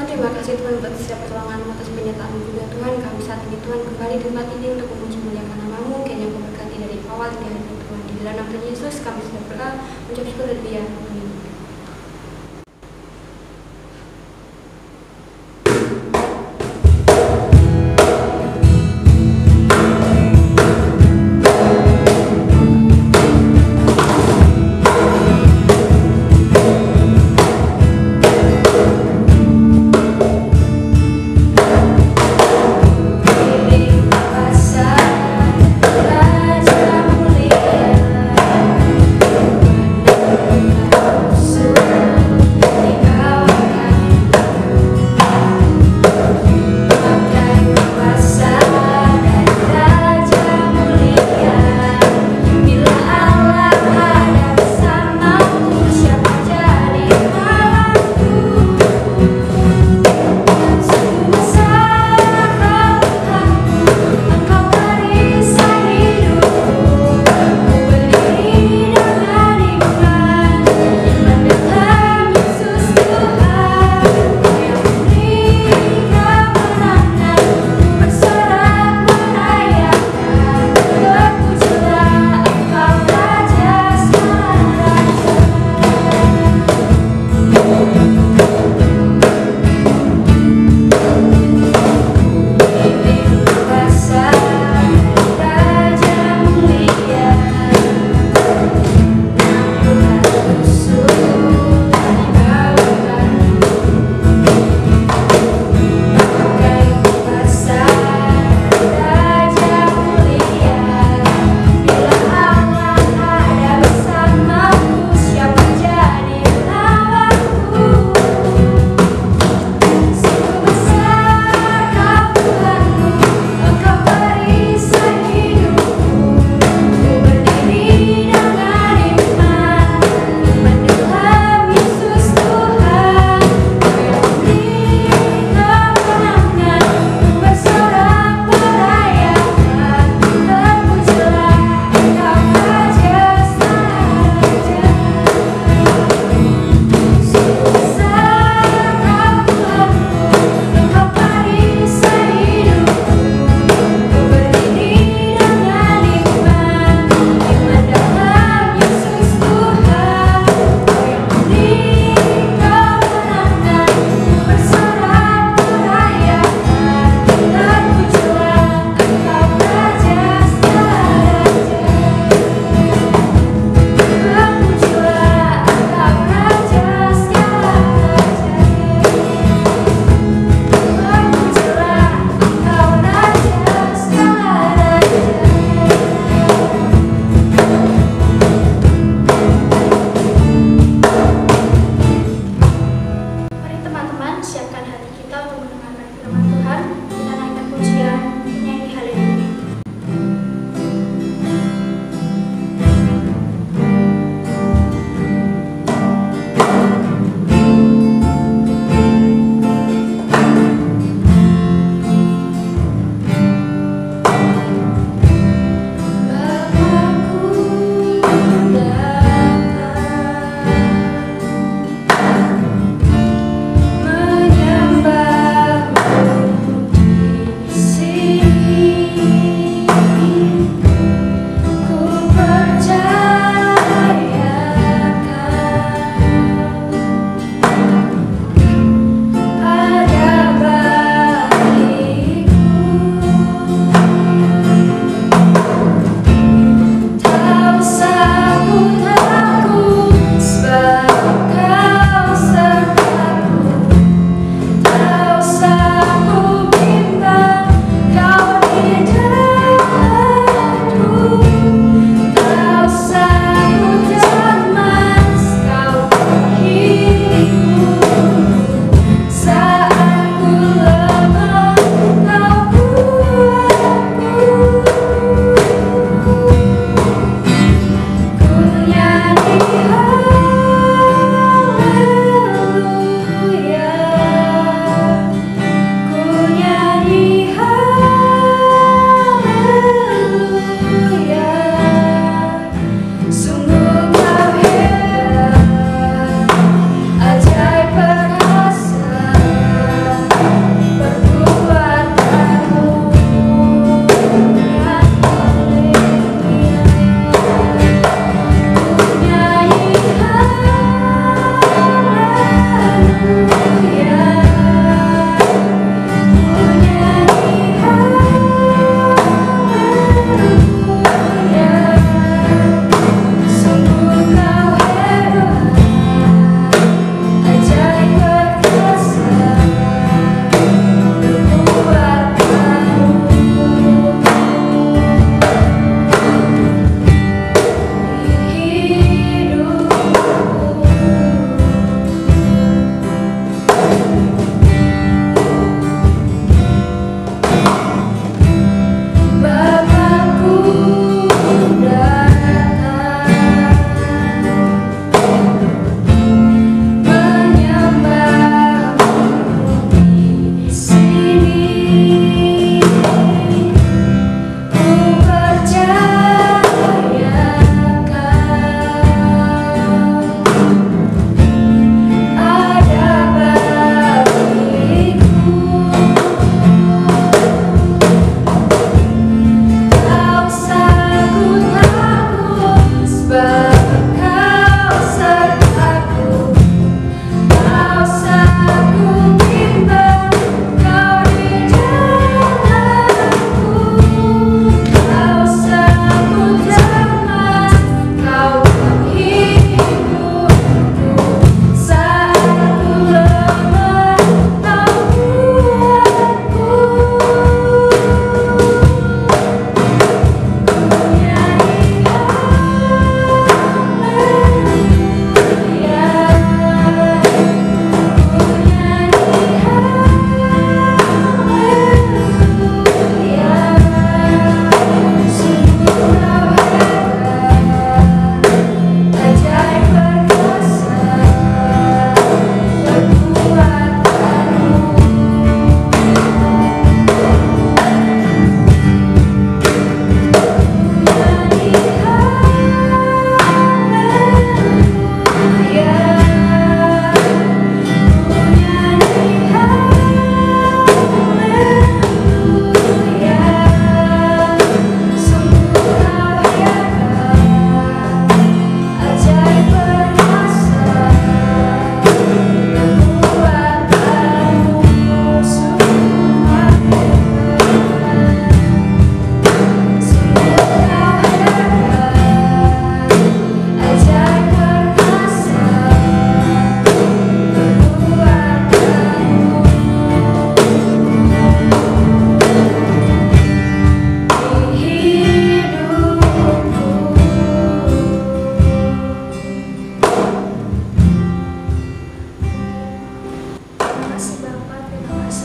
Tuhan, terima kasih Tuhan buat setiap pertolongan atas penyertaan juga Tuhan. Kami saat ini Tuhan kembali di tempat ini untuk memuji muliakan nama-Mu. Kiranya Kau berkati dari awal hingga akhir Tuhan. Di dalam nama Tuhan Yesus kami sudah berdoa, mengucap syukur dan dia. Amin. Raja mulia,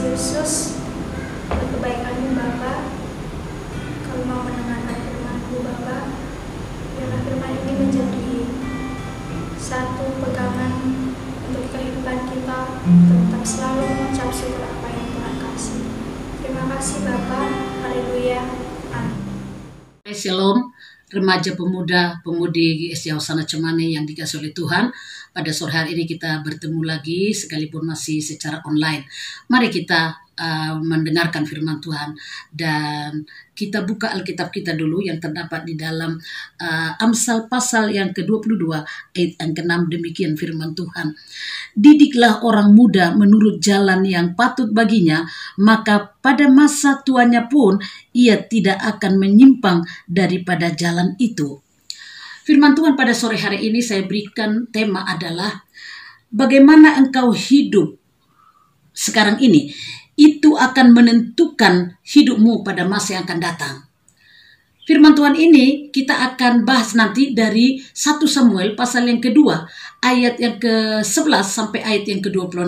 Yesus, berkebaikan Bapa, kami mau mendengarkan firman-Mu Bapa. Biarlah firman ini menjadi satu pegangan untuk kehidupan kita, tetap selalu mengucap syukur apa yang Tuhan kasih. Terima kasih Bapa. Haleluya. Amin. Shalom, remaja pemuda pemudi GSD Hosana Cemane yang dikasih oleh Tuhan. Pada sore hari ini kita bertemu lagi sekalipun masih secara online. Mari kita mendengarkan firman Tuhan dan kita buka Alkitab kita dulu yang terdapat di dalam Amsal pasal yang ke-22 ayat yang ke-6. Demikian firman Tuhan. Didiklah orang muda menurut jalan yang patut baginya, maka pada masa tuanya pun ia tidak akan menyimpang daripada jalan itu. Firman Tuhan pada sore hari ini saya berikan tema adalah bagaimana engkau hidup sekarang ini. Itu akan menentukan hidupmu pada masa yang akan datang. Firman Tuhan ini kita akan bahas nanti dari 1 Samuel pasal yang kedua ayat yang ke-11 sampai ayat yang ke-26.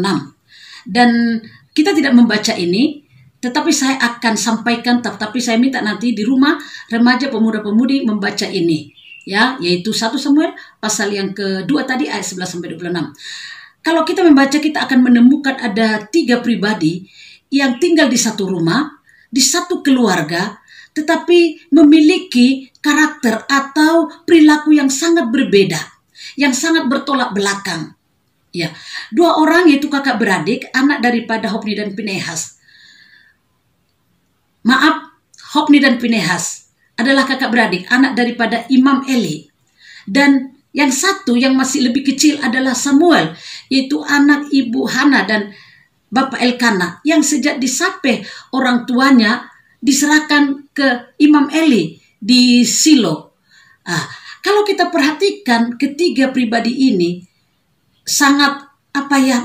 Dan kita tidak membaca ini, tetapi saya akan sampaikan, tetapi saya minta nanti di rumah remaja pemuda-pemudi membaca ini. Ya, yaitu 1 Samuel pasal yang kedua tadi ayat 11 sampai 26. Kalau kita membaca, kita akan menemukan ada 3 pribadi yang tinggal di satu rumah, di satu keluarga, tetapi memiliki karakter atau perilaku yang sangat berbeda, yang sangat bertolak belakang. Ya, 2 orang yaitu kakak beradik, anak daripada Hofni dan Pinehas. Maaf, Hofni dan Pinehas adalah kakak beradik, anak daripada Imam Eli. Dan yang satu yang masih lebih kecil adalah Samuel, yaitu anak ibu Hana dan bapak Elkana, yang sejak disape orang tuanya diserahkan ke Imam Eli di Silo. Kalau kita perhatikan ketiga pribadi ini sangat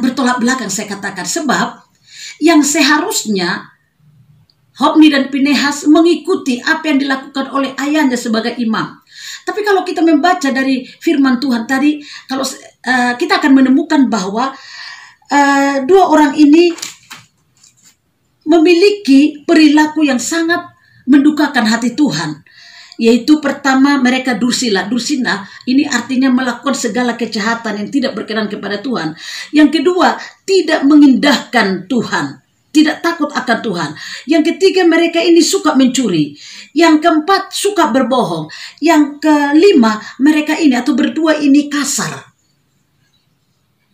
bertolak belakang saya katakan. Sebab yang seharusnya Hofni dan Pinehas mengikuti apa yang dilakukan oleh ayahnya sebagai imam. Tapi kalau kita membaca dari firman Tuhan tadi, kalau kita akan menemukan bahwa 2 orang ini memiliki perilaku yang sangat mendukakan hati Tuhan. Yaitu pertama, mereka dursila. Dursina ini artinya melakukan segala kejahatan yang tidak berkenan kepada Tuhan. Yang kedua, tidak mengindahkan Tuhan, tidak takut akan Tuhan. Yang ketiga, mereka ini suka mencuri. Yang keempat, suka berbohong. Yang kelima, mereka ini atau berdua ini kasar.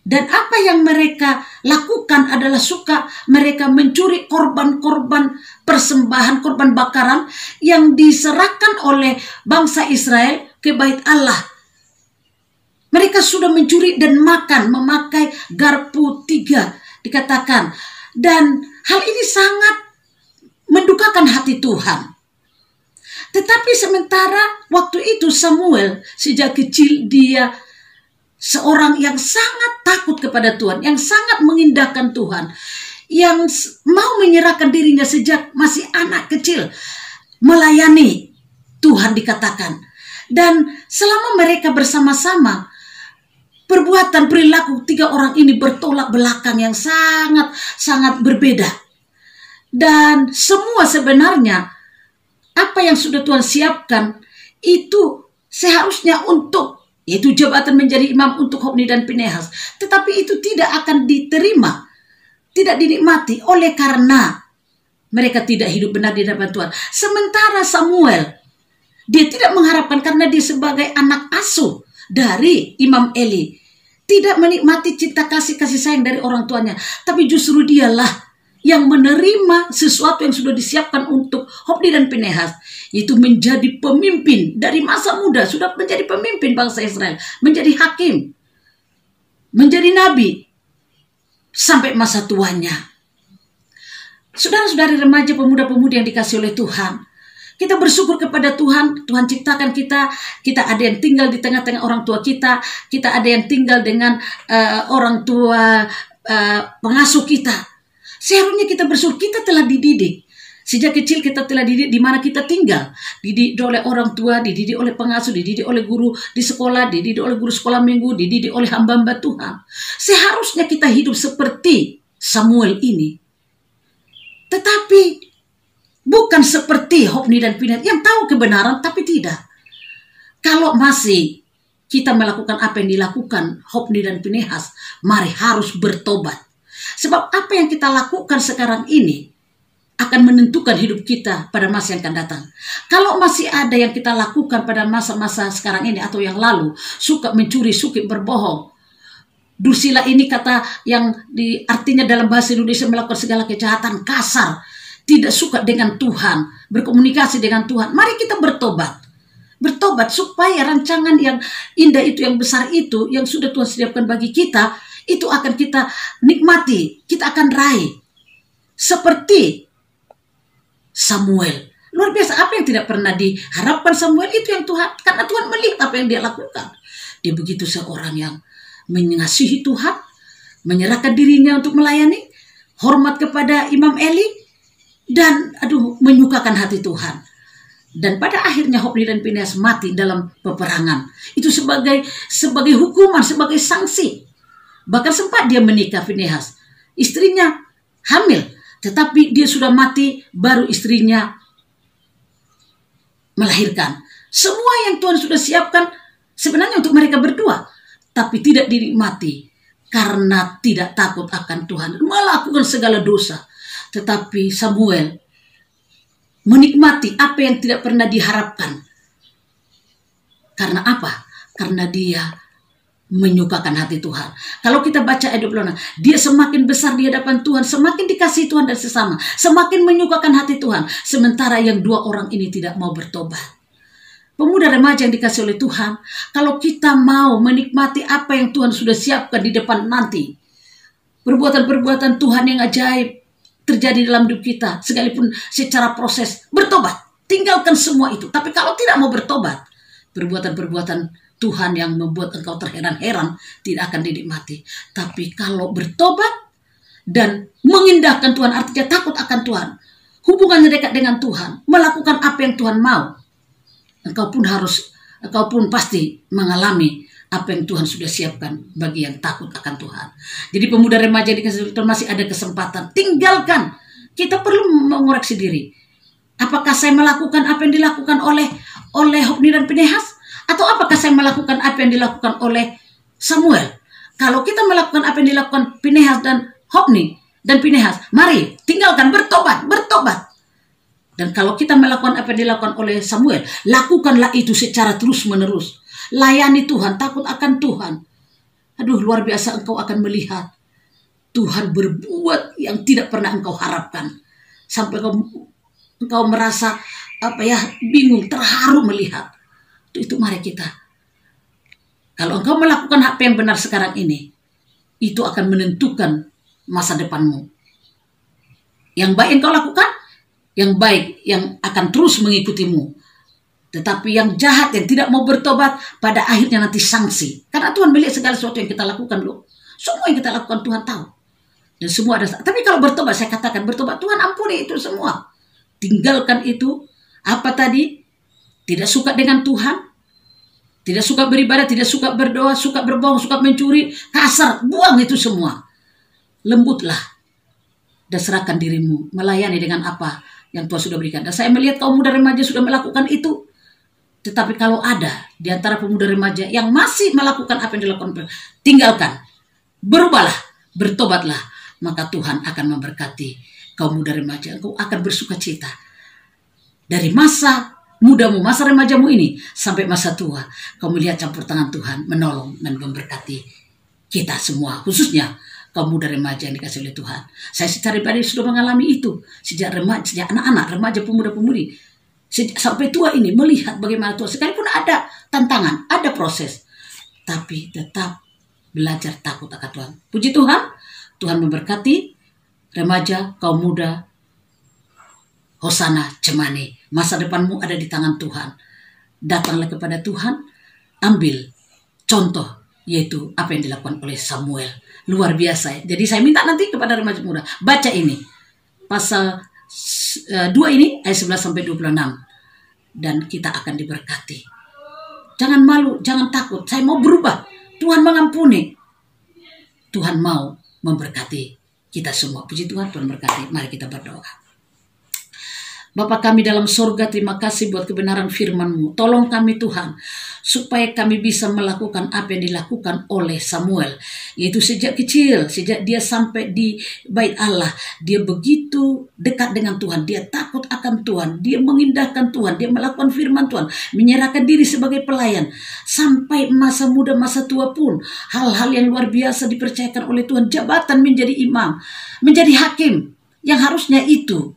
Dan apa yang mereka lakukan adalah suka mereka mencuri korban-korban persembahan, korban bakaran yang diserahkan oleh bangsa Israel ke bait Allah. Mereka sudah mencuri dan makan, memakai garpu 3 dikatakan. Dan hal ini sangat mendukakan hati Tuhan. Tetapi sementara waktu itu Samuel sejak kecil dia seorang yang sangat takut kepada Tuhan, yang sangat mengindahkan Tuhan, yang mau menyerahkan dirinya sejak masih anak kecil, melayani Tuhan dikatakan. Dan selama mereka bersama-sama, perbuatan perilaku 3 orang ini bertolak belakang yang sangat berbeda. Dan semua sebenarnya apa yang sudah Tuhan siapkan itu seharusnya untuk, yaitu jabatan menjadi imam untuk Hofni dan Pinehas. Tetapi itu tidak akan diterima, tidak dinikmati oleh karena mereka tidak hidup benar di hadapan Tuhan. Sementara Samuel, dia tidak mengharapkan karena dia sebagai anak asuh dari Imam Eli, tidak menikmati cinta kasih sayang dari orang tuanya. Tapi justru dialah yang menerima sesuatu yang sudah disiapkan untuk Hofni dan Pinehas, yaitu menjadi pemimpin dari masa muda, sudah menjadi pemimpin bangsa Israel, menjadi hakim, menjadi nabi, sampai masa tuanya. Saudara-saudari remaja pemuda-pemudi yang dikasih oleh Tuhan, kita bersyukur kepada Tuhan. Tuhan ciptakan kita ada yang tinggal di tengah-tengah orang tua kita ada yang tinggal dengan orang tua pengasuh kita. Seharusnya kita bersyukur kita telah dididik. Sejak kecil kita telah dididik di mana kita tinggal. Dididik oleh orang tua, dididik oleh pengasuh, dididik oleh guru di sekolah, dididik oleh guru sekolah minggu, dididik oleh hamba-hamba Tuhan. Seharusnya kita hidup seperti Samuel ini. Tetapi bukan seperti Hofni dan Pinehas yang tahu kebenaran tapi tidak. Kalau masih kita melakukan apa yang dilakukan Hofni dan Pinehas, mari harus bertobat. Sebab apa yang kita lakukan sekarang ini akan menentukan hidup kita pada masa yang akan datang. Kalau masih ada yang kita lakukan pada masa-masa sekarang ini atau yang lalu, suka mencuri, suka berbohong. Dursila ini kata yang artinya dalam bahasa Indonesia melakukan segala kejahatan, kasar, tidak suka dengan Tuhan, berkomunikasi dengan Tuhan. Mari kita bertobat. Bertobat supaya rancangan yang indah itu, yang besar itu, yang sudah Tuhan sediakan bagi kita, itu akan kita nikmati, kita akan raih. Seperti Samuel. Luar biasa, apa yang tidak pernah diharapkan Samuel itu yang Tuhan, karena Tuhan melihat apa yang dia lakukan. Dia begitu seorang yang mengasihi Tuhan, menyerahkan dirinya untuk melayani, hormat kepada Imam Eli, dan menyukakan hati Tuhan. Dan pada akhirnya Hofni dan Pinehas mati dalam peperangan. Itu sebagai hukuman, sebagai sanksi. Bahkan sempat dia menikah Pinehas. Istrinya hamil, tetapi dia sudah mati, baru istrinya melahirkan. Semua yang Tuhan sudah siapkan sebenarnya untuk mereka berdua, tapi tidak dinikmati karena tidak takut akan Tuhan, melakukan segala dosa. Tetapi Samuel menikmati apa yang tidak pernah diharapkan. Karena apa? Karena dia menyukakan hati Tuhan. Kalau kita baca ayat 26, dia semakin besar di hadapan Tuhan, semakin dikasihi Tuhan dan sesama, semakin menyukakan hati Tuhan. Sementara yang dua orang ini tidak mau bertobat. Pemuda remaja yang dikasih oleh Tuhan, kalau kita mau menikmati apa yang Tuhan sudah siapkan di depan nanti, perbuatan-perbuatan Tuhan yang ajaib terjadi dalam hidup kita, sekalipun secara proses, bertobat, tinggalkan semua itu. Tapi kalau tidak mau bertobat, perbuatan-perbuatan Tuhan yang membuat engkau terheran-heran tidak akan dinikmati. Tapi kalau bertobat dan mengindahkan Tuhan, artinya takut akan Tuhan, hubungannya dekat dengan Tuhan, melakukan apa yang Tuhan mau, engkau pun pasti mengalami apa yang Tuhan sudah siapkan bagi yang takut akan Tuhan. Jadi pemuda remaja dikasih Tuhan masih ada kesempatan. Tinggalkan. Kita perlu mengoreksi diri. Apakah saya melakukan apa yang dilakukan oleh Hofni dan Pinehas? Atau apakah saya melakukan apa yang dilakukan oleh Samuel? Kalau kita melakukan apa yang dilakukan Pinehas dan Hofni dan Pinehas, mari tinggalkan, bertobat. Dan kalau kita melakukan apa yang dilakukan oleh Samuel, lakukanlah itu secara terus-menerus. Layani Tuhan, takut akan Tuhan. Luar biasa, engkau akan melihat Tuhan berbuat yang tidak pernah engkau harapkan. Sampai engkau merasa bingung, terharu melihat. Itu mari kita. Kalau engkau melakukan apa yang benar sekarang ini, itu akan menentukan masa depanmu. Yang baik engkau lakukan, yang baik yang akan terus mengikutimu. Tetapi yang jahat, yang tidak mau bertobat, pada akhirnya nanti sanksi. Karena Tuhan melihat segala sesuatu yang kita lakukan loh. Semua yang kita lakukan Tuhan tahu. Dan semua ada. Tapi kalau bertobat, saya katakan bertobat, Tuhan ampuni itu semua. Tinggalkan itu. Apa tadi? Tidak suka dengan Tuhan. Tidak suka beribadah, tidak suka berdoa, suka berbohong, suka mencuri, kasar. Buang itu semua. Lembutlah. Dan serahkan dirimu. Melayani dengan apa yang Tuhan sudah berikan. Dan saya melihat kaum muda remaja sudah melakukan itu. Tetapi kalau ada di antara pemuda remaja yang masih melakukan apa yang dilakukan, tinggalkan. Berubahlah, bertobatlah. Maka Tuhan akan memberkati kaum muda remaja. Engkau akan bersuka cita. Dari masa mudamu, masa remajamu ini, sampai masa tua, kau melihat campur tangan Tuhan menolong dan memberkati kita semua. Khususnya kaum muda remaja yang dikasih oleh Tuhan. Saya secara pribadi sudah mengalami itu. Sejak anak-anak, remaja, pemuda-pemudi. Sampai tua ini melihat bagaimana Tuhan. Sekalipun ada tantangan, ada proses. Tapi tetap belajar takut akan Tuhan. Puji Tuhan. Tuhan memberkati remaja, kaum muda. Hosana Cemani. Masa depanmu ada di tangan Tuhan. Datanglah kepada Tuhan. Ambil contoh. Yaitu apa yang dilakukan oleh Samuel. Luar biasa. Jadi saya minta nanti kepada remaja muda. Baca ini. Pasal 2 ini ayat 11-26. Dan kita akan diberkati. Jangan malu. Jangan takut. Saya mau berubah. Tuhan mengampuni. Tuhan mau memberkati kita semua. Puji Tuhan, Tuhan berkati. Mari kita berdoa. Bapa kami dalam sorga, terima kasih buat kebenaran firman-Mu. Tolong kami Tuhan, supaya kami bisa melakukan apa yang dilakukan oleh Samuel. Yaitu sejak kecil, sejak dia sampai di bait Allah, dia begitu dekat dengan Tuhan. Dia takut akan Tuhan, dia mengindahkan Tuhan, dia melakukan firman Tuhan, menyerahkan diri sebagai pelayan. Sampai masa muda, masa tua pun, hal-hal yang luar biasa dipercayakan oleh Tuhan. Jabatan menjadi imam, menjadi hakim, yang harusnya itu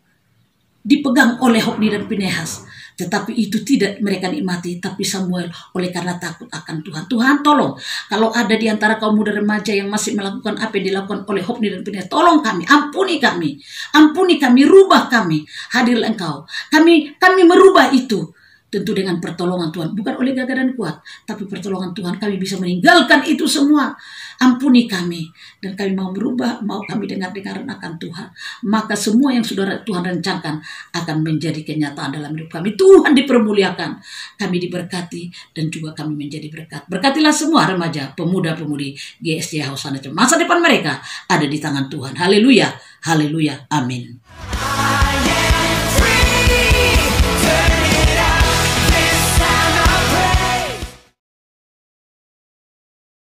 dipegang oleh Hofni dan Pinehas, tetapi itu tidak mereka nikmati. Tapi Samuel oleh karena takut akan Tuhan. Tuhan tolong, kalau ada di antara kaum muda remaja yang masih melakukan apa yang dilakukan oleh Hofni dan Pinehas, tolong kami, ampuni kami, rubah kami. Hadirlah Engkau, kami merubah itu. Tentu dengan pertolongan Tuhan, bukan oleh gagah dan kuat, tapi pertolongan Tuhan kami bisa meninggalkan itu semua. Ampuni kami, dan kami mau berubah, mau kami dengar-dengaran akan Tuhan. Maka semua yang sudah Tuhan rencanakan akan menjadi kenyataan dalam hidup kami. Tuhan dipermuliakan, kami diberkati, dan juga kami menjadi berkat. Berkatilah semua remaja, pemuda-pemudi GSJ Hosana. Masa depan mereka ada di tangan Tuhan. Haleluya, haleluya, amin.